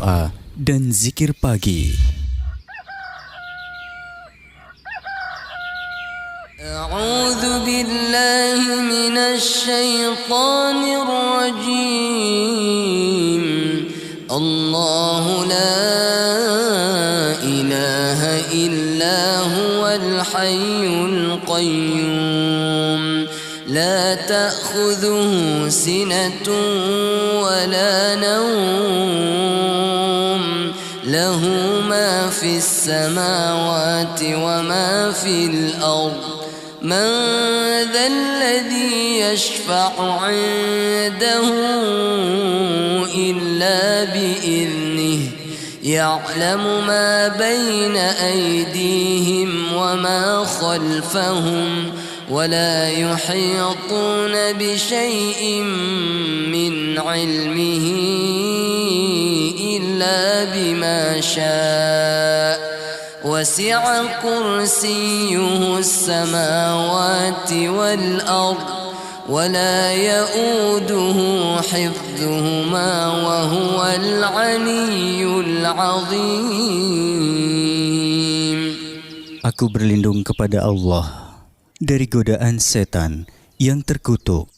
doa dan zikir pagi. A'udzu billahi minasy syaithanir rajim. Allahu la ilaha illa huwal hayyul qayyum. La ta'khudhuhu sinatun wa la nawm. Lahu ma fis samawati wa ma fil ardh. من ذا الذي يشفع عنده إلا بإذنه يعلم ما بين أيديهم وما خلفهم ولا يحيطون بشيء من علمه إلا بما شاء وسع كرسيه السماوات والأرض ولا يؤوده حفظهما وهو العلي العظيم. Aku berlindung kepada Allah dari godaan setan yang terkutuk.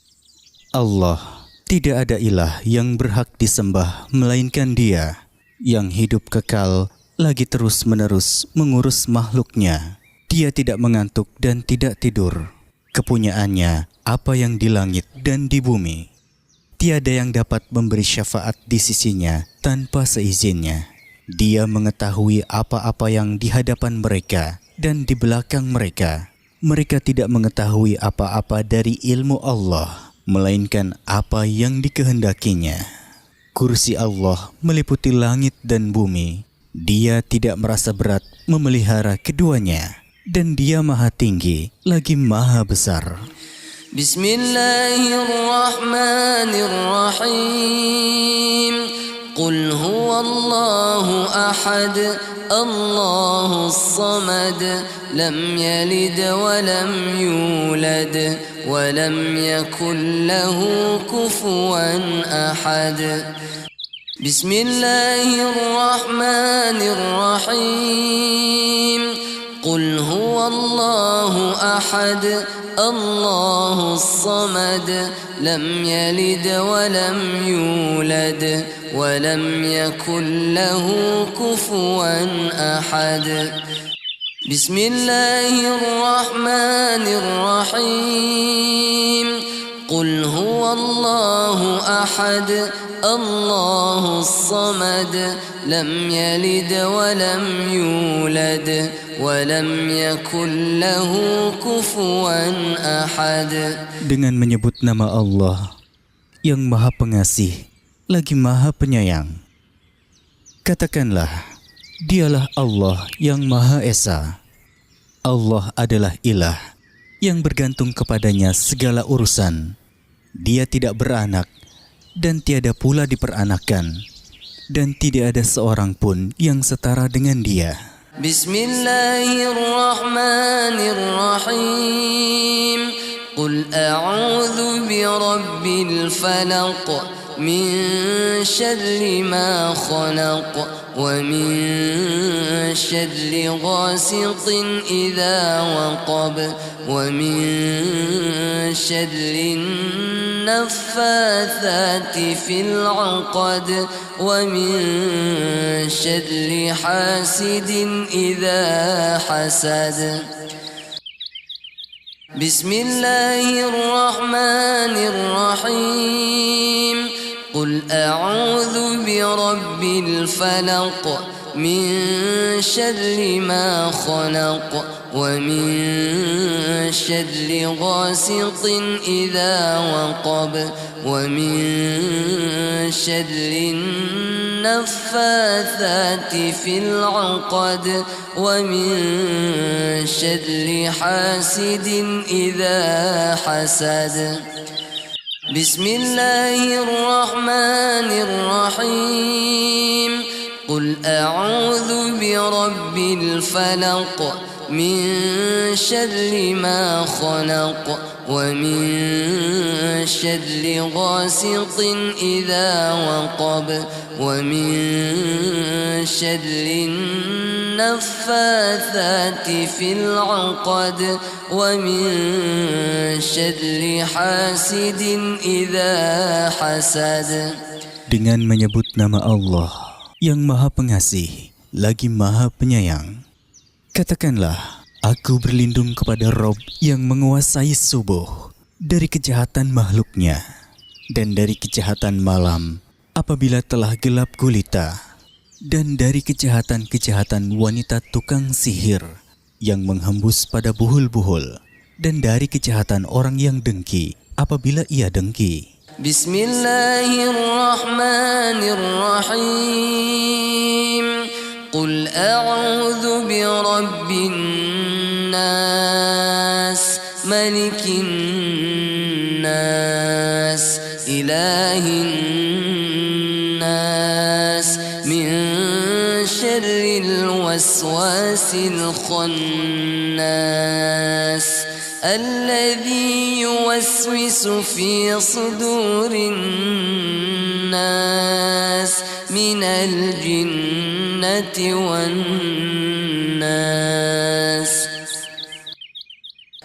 Allah, tidak ada ilah yang berhak disembah melainkan Dia yang hidup kekal lagi terus-menerus mengurus makhluknya. Dia tidak mengantuk dan tidak tidur. Kepunyaannya apa yang di langit dan di bumi. Tiada yang dapat memberi syafaat di sisinya tanpa seizinnya. Dia mengetahui apa-apa yang di hadapan mereka dan di belakang mereka. Mereka tidak mengetahui apa-apa dari ilmu Allah, melainkan apa yang dikehendakinya. Kursi Allah meliputi langit dan bumi. Dia tidak merasa berat memelihara keduanya, dan Dia maha tinggi lagi maha besar. Bismillahirrahmanirrahim. Qul huwallahu ahad, Allahus samad, lam yalid wa lam yulad wa lam yakul lahu kufuwan ahad. Bismillahirrahmanirrahim. Qul huwallahu ahad, Allahus samad, lam yalid wa lam yulad wa lam yakul lahu kufuwan ahad. Bismillahirrahmanirrahim. قل هو الله أحد الله الصمد لم يلد ولم يولد ولم يكن له كفوا أحد. Dengan menyebut nama Allah yang Maha Pengasih lagi Maha Penyayang, katakanlah, Dialah Allah yang Maha Esa. Allah adalah ilah yang bergantung kepadanya segala urusan. Dia tidak beranak dan tiada pula diperanakan, dan tidak ada seorang pun yang setara dengan Dia. Bismillahirrahmanirrahim. Qul a'udzu birabbil falaq min syarri ma khalaq wa min syarri ghasiqin idza waqab wa min syarri naffathati fil 'uqad wa min syarri hasidin idza hasad. Bismillahirrahmanirrahim. Qul a'udzu birabbil falaq min syarri ma khalaq wa min syarri ghasiqin idza waqab wa min syarri naffathati fil 'uqad wa min syarri hasidin idza hasad. Bismillahirrahmanirrahim. Qul a'udzu birabbil falaq min syarri ma khalaq wa min syarri ghasiqin idza waqab ومن شر النفاثات في العقد ومن شر حاسد إذا حسد. Dengan menyebut nama Allah yang Maha Pengasih lagi Maha Penyayang, katakanlah, aku berlindung kepada Rob yang menguasai subuh, dari kejahatan makhluknya dan dari kejahatan malam apabila telah gelap gulita, dan dari kejahatan-kejahatan wanita tukang sihir yang menghembus pada buhul-buhul, dan dari kejahatan orang yang dengki apabila ia dengki. Bismillahirrahmanirrahim. Qul a'udzu birabbin nas, malikin nas, ilahin nas, min syarril waswasil khannas, alladzi yuwaswisu fi sudurin nas, minal jinnati wan nas.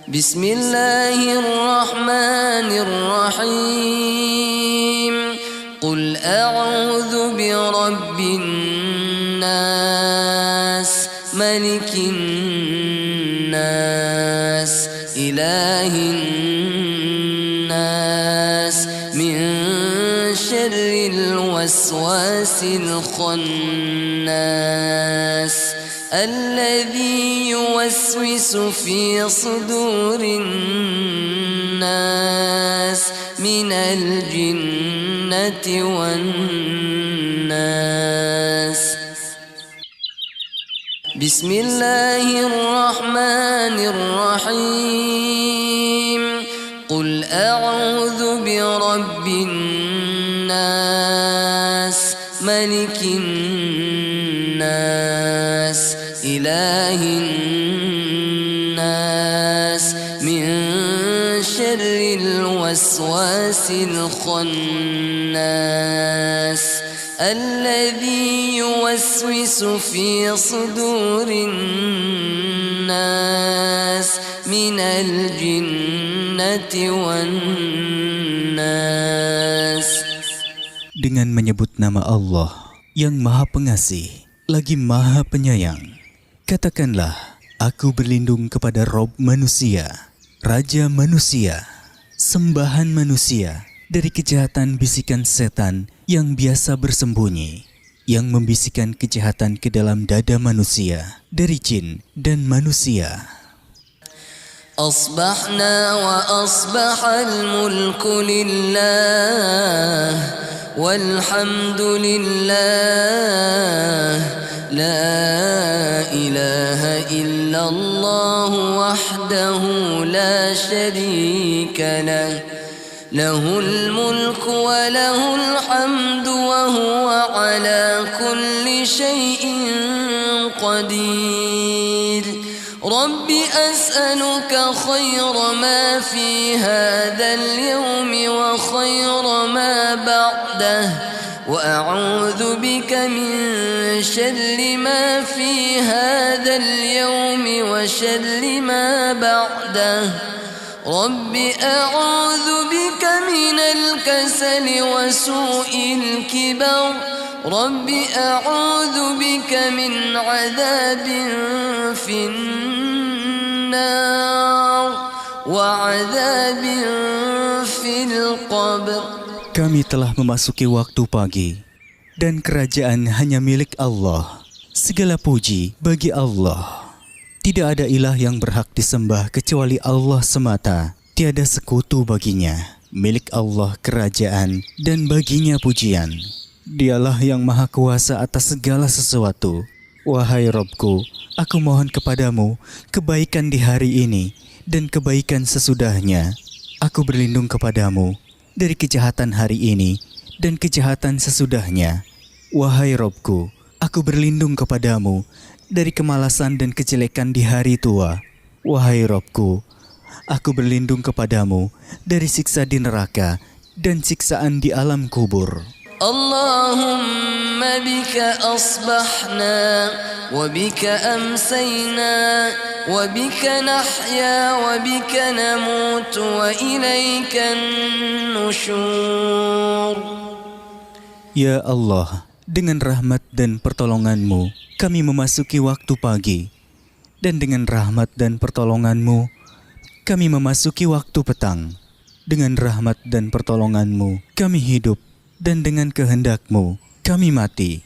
Bismillahirrahmanirrahim. Qul a'udzu birabbin nas, malikin nas, ilahin nas, min syarril waswasil khannas, alladzi yuwaswisu fi sudurin nas, minal jinnati wan nas. Bismillahirrahmanirrahim. Qul a'udzu birabbin nas, malikin nas, ilahin nas, min syarril waswasil khannas, alladzi yuwaswisu fi sudurin nas, minal jinnati wan nas. Dengan menyebut nama Allah yang Maha Pengasih lagi Maha Penyayang, katakanlah, aku berlindung kepada Rob manusia, Raja manusia, sembahan manusia, dari kejahatan bisikan setan yang biasa bersembunyi, yang membisikkan kejahatan ke dalam dada manusia, dari jin dan manusia. أصبحنا وأصبح الملك لله والحمد لله لا إله إلا الله وحده لا شريك له له الملك وله الحمد وهو على كل شيء قدير. رب أسألك خير ما في هذا اليوم وخير ما بعده وأعوذ بك من شر ما في هذا اليوم وشر ما بعده رب أعوذ بك من الكسل وسوء الكبر رب أعوذ بك من عذاب في النار وعذاب في القبر. Kami telah memasuki waktu pagi, dan kerajaan hanya milik Allah. Segala puji bagi Allah. Tidak ada ilah yang berhak disembah kecuali Allah semata. Tiada sekutu baginya. Milik Allah kerajaan dan baginya pujian. Dialah yang maha kuasa atas segala sesuatu. Wahai Robku, aku mohon kepadamu kebaikan di hari ini dan kebaikan sesudahnya. Aku berlindung kepadamu dari kejahatan hari ini dan kejahatan sesudahnya. Wahai Robku, aku berlindung kepadamu dari kemalasan dan kejelekan di hari tua. Wahai Robku, aku berlindung kepadamu dari siksa di neraka dan siksaan di alam kubur. اللهم بك أصبحنا وبك أمسينا وبك نحيا وبك نموت وإليك النشور. Ya Allah, dengan rahmat dan pertolongan-Mu, kami memasuki waktu pagi. Dan dengan rahmat dan pertolongan-Mu, kami memasuki waktu petang. Dengan rahmat dan pertolongan-Mu, kami hidup. Dan dengan kehendak-Mu, kami mati.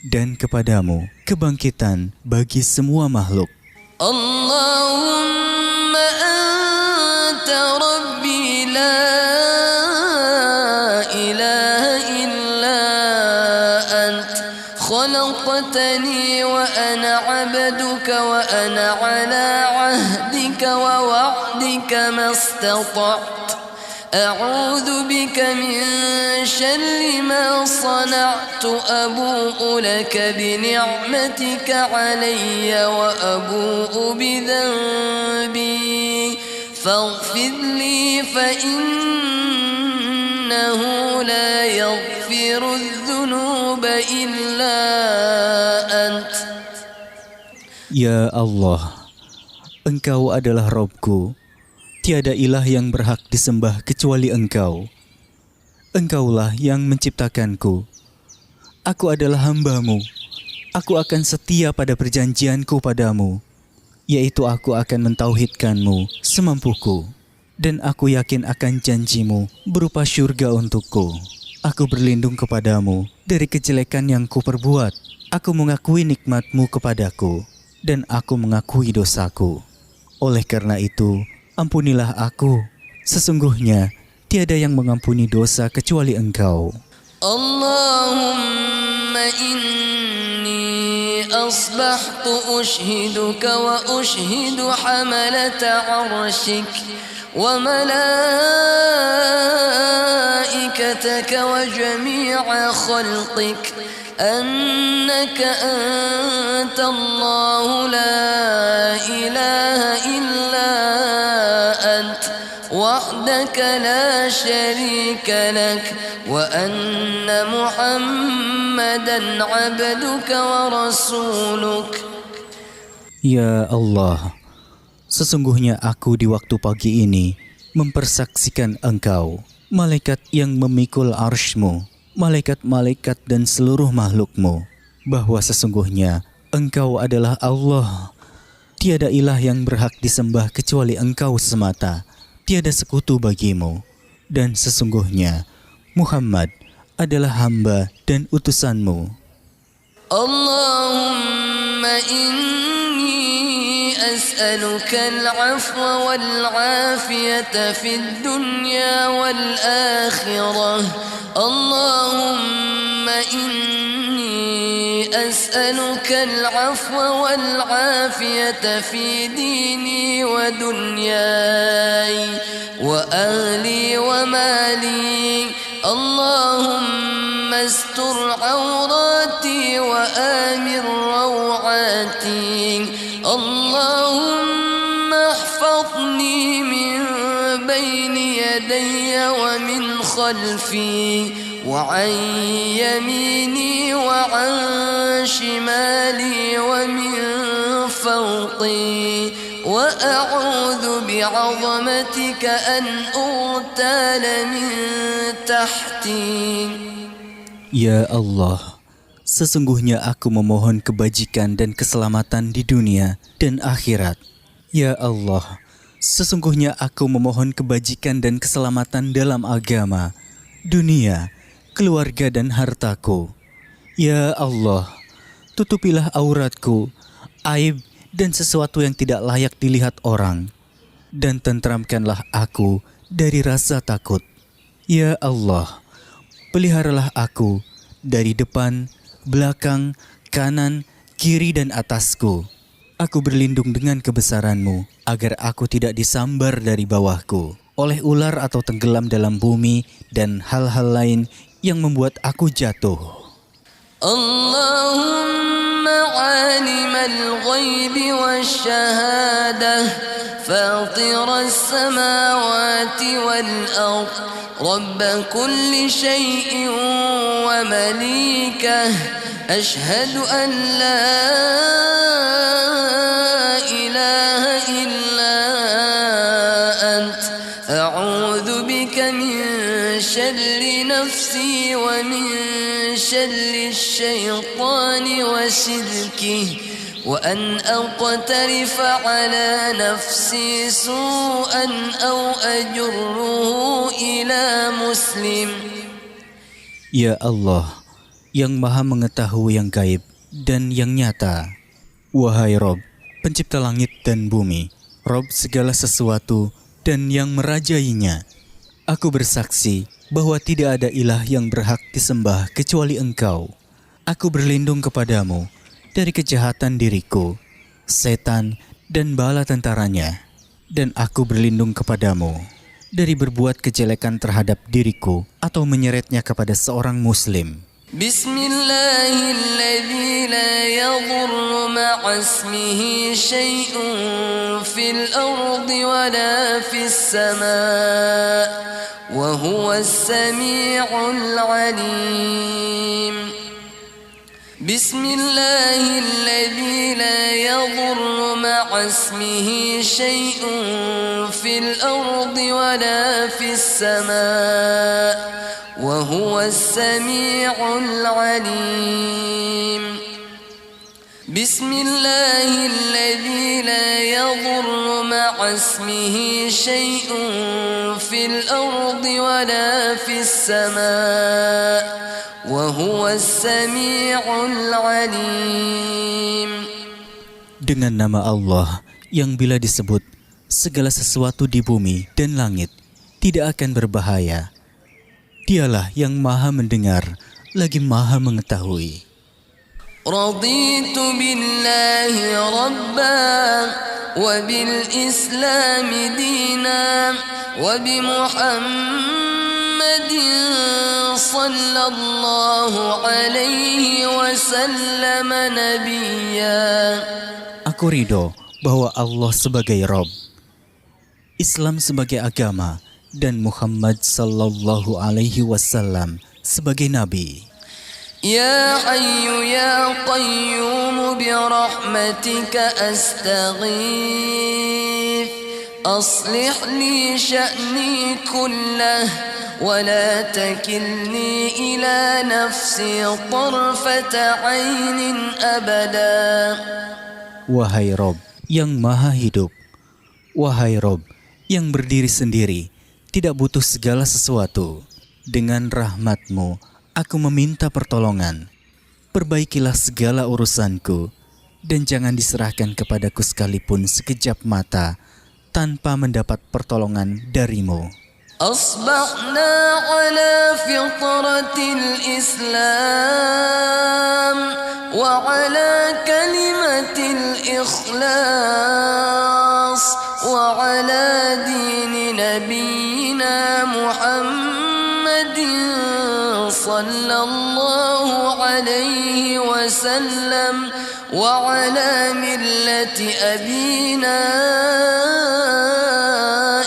Dan kepadamu kebangkitan bagi semua makhluk. Allahumma anta rabbi la ilaha illa ant khalaqtani wa ana abduka wa ana ala ahdika wa wa'dika mastata'tu أعوذ بك من شر ما صنعت أبوء لك بنعمتك علي وأبوء بذنبي فاغفر لي فإنه لا يغفر الذنوب إلا أنت. Ya Allah, Engkau adalah Rabbku. Tiada ilah yang berhak disembah kecuali Engkau. Engkaulah yang menciptakanku. Aku adalah hamba-Mu. Aku akan setia pada perjanjianku padamu, yaitu aku akan mentauhidkan-Mu semampuku. Dan aku yakin akan janji-Mu berupa syurga untukku. Aku berlindung kepadamu dari kejelekan yang kuperbuat. Aku mengakui nikmat-Mu kepadaku, dan aku mengakui dosaku. Oleh karena itu, ampunilah aku. Sesungguhnya tiada yang mengampuni dosa kecuali Engkau. Allahumma inni asbahtu ushhiduka wa ushhidu hamalata arshik wa malaikataka wa jami'a khalqik annaka anta Allahu la ilaha illa وحدك لا شريك لك وأن محمدا عبدك ورسولك. Ya Allah, sesungguhnya aku di waktu pagi ini mempersaksikan Engkau, malaikat yang memikul arsy-Mu, malaikat-malaikat dan seluruh makhluk-Mu, bahwa sesungguhnya Engkau adalah Allah. Tiada ilah yang berhak disembah kecuali Engkau semata. Tiada sekutu bagimu, dan sesungguhnya Muhammad adalah hamba dan utusan-Mu. Allahumma inni as'aluka al-'afwa wal-'afiyata fid dunya wal-akhirah. Allahumma inni as'aluka al-'afwa wal-'afiyata fi dini wa dunyai وأهلي ومالي اللهم استر عوراتي وآمن روعاتي اللهم احفظني من بين يدي ومن خلفي وعن يميني وعن شمالي ومن فوقي وأعوذ بعظمتك أن أغتال من تحتي. Ya Allah, sesungguhnya aku memohon kebajikan dan keselamatan di dunia dan akhirat. Ya Allah, sesungguhnya aku memohon kebajikan dan keselamatan dalam agama, dunia, keluarga dan hartaku. Ya Allah, tutupilah auratku, aib dan sesuatu yang tidak layak dilihat orang, dan tentramkanlah aku dari rasa takut. Ya Allah, peliharalah aku dari depan, belakang, kanan, kiri dan atasku. Aku berlindung dengan kebesaran-Mu agar aku tidak disambar dari bawahku oleh ular atau tenggelam dalam bumi dan hal-hal lain yang membuat aku jatuh. Allahumma alimal ghaibi wasyahadah fatiras samawati wal ard رب كل شيء ومليكه أشهد أن لا إله إلا أنت أعوذ بك من شر نفسي ومن شر الشيطان وشركه وأن أقترف على نفسي سوءا أو أجره إلى مسلم. Ya Allah, yang maha mengetahui yang gaib dan yang nyata. Wahai Rob, pencipta langit dan bumi, Rob segala sesuatu dan yang merajainya. Aku bersaksi bahwa tidak ada ilah yang berhak disembah kecuali Engkau. Aku berlindung kepadamu dari kejahatan diriku, setan dan bala tentaranya. Dan aku berlindung kepadamu dari berbuat kejelekan terhadap diriku atau menyeretnya kepada seorang muslim. Bismillahilladzi la yadurru ma'a ismihi syai'un fil ardi wa la fis sama' wa huwas sami'ul 'alim. Bismillahilladzi la yadurru ma'a ismihi syai'un fil ardi wa la fis sama' وهو السميع العليم بسم الله الذي لا يضر مع اسمه شيء في الأرض ولا في السماء وهو السميع العليم. Dengan nama Allah yang bila disebut segala sesuatu di bumi dan langit tidak akan berbahaya. Dialah yang maha mendengar lagi maha mengetahui. Raditu billahi rabban wa bil islam dinan wa bi Muhammadin sallallahu alaihi wasallam nabiyya. Aku ridho bahwa Allah sebagai Rabb, Islam sebagai agama, dan Muhammad sallallahu alaihi wasallam sebagai nabi. Ya Hayyu ya Qayyum bi rahmatika astaghith aslih li sya'ni kullah wa la takilni ila nafsi tarfata 'ainin abada. Wahai Rabb yang maha hidup, wahai Rabb yang berdiri sendiri, tidak butuh segala sesuatu. Dengan rahmat-Mu, aku meminta pertolongan. Perbaikilah segala urusanku, dan jangan diserahkan kepadaku sekalipun sekejap mata, tanpa mendapat pertolongan dari-Mu. Asbahna ala fitratil Islam, wa ala kalimatil ikhlas, wa ala dini nabiyina Muhammadin sallallahu alaihi wasallam wa ala millati abina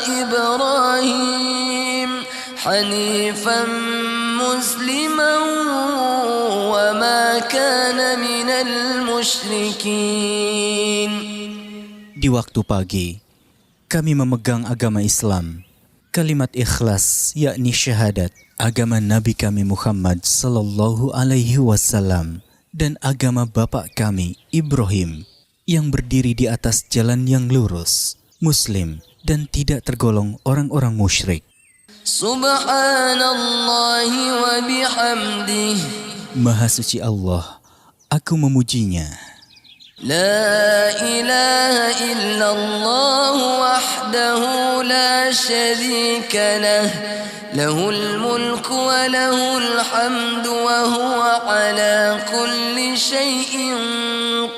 Ibrahim hanifan musliman wa ma kana minal musyrikin. Di waktu pagi, kami memegang agama Islam, kalimat ikhlas yakni syahadat, agama Nabi kami Muhammad sallallahu alaihi wasallam, dan agama bapak kami Ibrahim yang berdiri di atas jalan yang lurus, muslim dan tidak tergolong orang-orang musyrik. Subhanallahi wa bihamdihi. Maha suci Allah, aku memujinya. La ilaha illallah wahdahu la syarika lah, lahul mulku wa lahul hamdu wa huwa ala kulli syai'in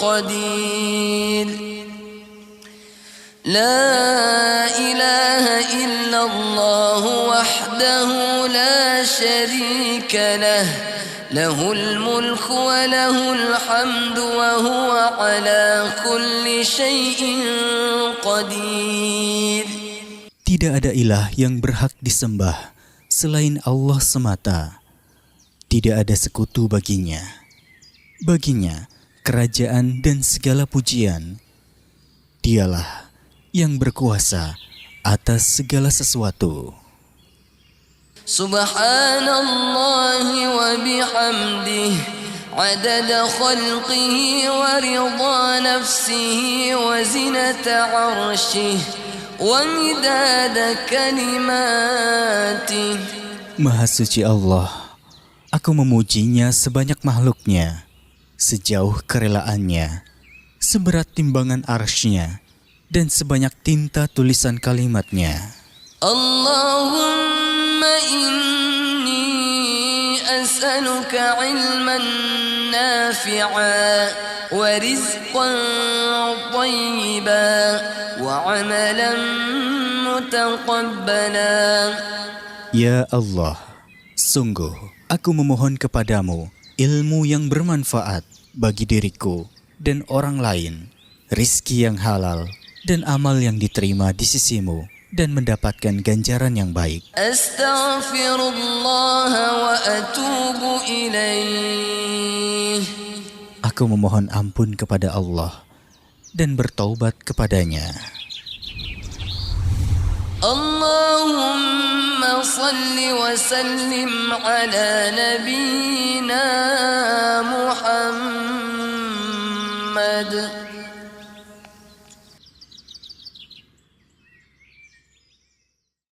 qadir. La ilaha illallah wahdahu la syarika lah, lahul mulku wa lahul hamdu wa huwa ala kulli syai'in qadir. Tidak ada ilah yang berhak disembah selain Allah semata. Tidak ada sekutu baginya. Baginya kerajaan dan segala pujian. Dialah yang berkuasa atas segala sesuatu. Subhanallahi wa bihamdihi adada khalqihi wa ridha nafsihi wa zinata arshihi wa midada kalimatihi. Maha suci Allah, aku memujinya sebanyak makhluknya, sejauh kerelaannya, seberat timbangan arsy-Nya, dan sebanyak tinta tulisan kalimatnya. Allahumma inni as'aluka ilman nafi'a wa rizqan tayyiban wa amalan mutaqabbala. Ya Allah, sungguh aku memohon kepadamu ilmu yang bermanfaat bagi diriku dan orang lain, rizki yang halal, dan amal yang diterima di sisimu, dan mendapatkan ganjaran yang baik. Astaghfirullah wa atubu ilaih. Aku memohon ampun kepada Allah dan bertaubat kepadanya. Allahumma salli wa sallim ala nabiyyina Muhammad.